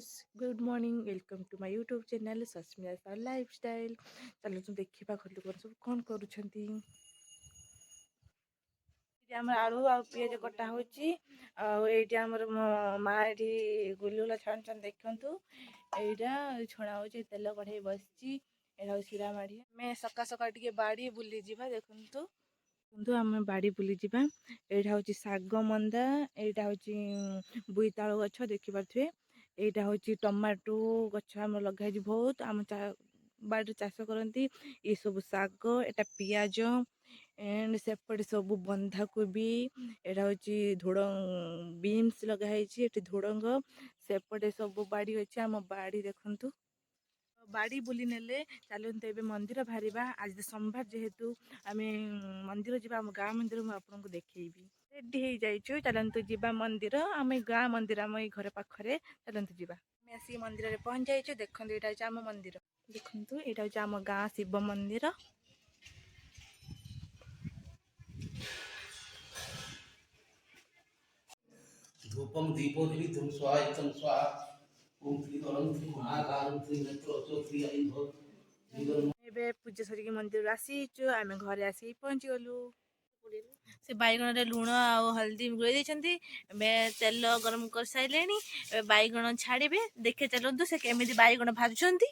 Guys, good morning. Welcome to my YouTube channel Sasmita lifestyle. चलो देखा घर लोक सब कौन करुँच। आम आलू आ पिज कटा हो माँ ये गुलुला छाण देखु। यहाँ छणा हो तेल कढ़ाई बसी शिरा माड़ी आम सका सका टे बाड़ी बुली जा देखु। बंधु आम बाड़ी बुली जा। यहाँ हूँ शाग मंदा, यहाँ हूँ बोईतालु गछ देखिपे। यहाँ हूँ टमाटो गछ आम लगे बहुत आम बाड़ी चाष करती। ये सब शाग, एटा पियाज एंड सेपटे सब बंधा कोबी, यहाँ हूँ धुड़ बीन्स लगाई, धुड़ंग सेपटे सब बाड़ी अच्छे। आम बाड़ी देखु बाड़ी बुली नेले चलते ए मंदिर बाहर। आज सोमवार जेहेतु आम मंदिर जा गाँ मंदिर मुझे देखी रेडी हो जाइए। चलतु जा मंदिर आम गाँ मंदिर आम घर पाखे चलतु जा आसिक मंदिर में पहुँच जाइए। देखो यहाँ आम मंदिर देखु यहाँ हूँ आम गाँ शिव मंदिर। धूपम दीपो धूम स्वाहा स्वाहा पूजा सरिक मंदिर आसीचु आम घरे आसिक पहुँची गलु। से बैगण रे लुण आ हल्दी गुड़े देते। तेल गरम कर सारे बैगण छाड़े देखे चलतु से केमी बैगण भाजुंट।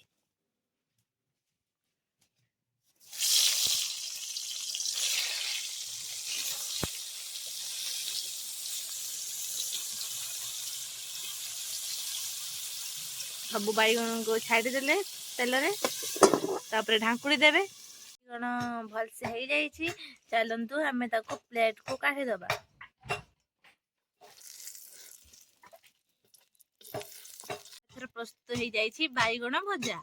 सब बैगण को छाड़ीदे तेल तापर ढांकुड़ी देवे। बैगण भलसे हो जाइए। चलतु आम प्लेट को काढ़ीदबा। प्रस्तुत हो जाइए बैगण भजा।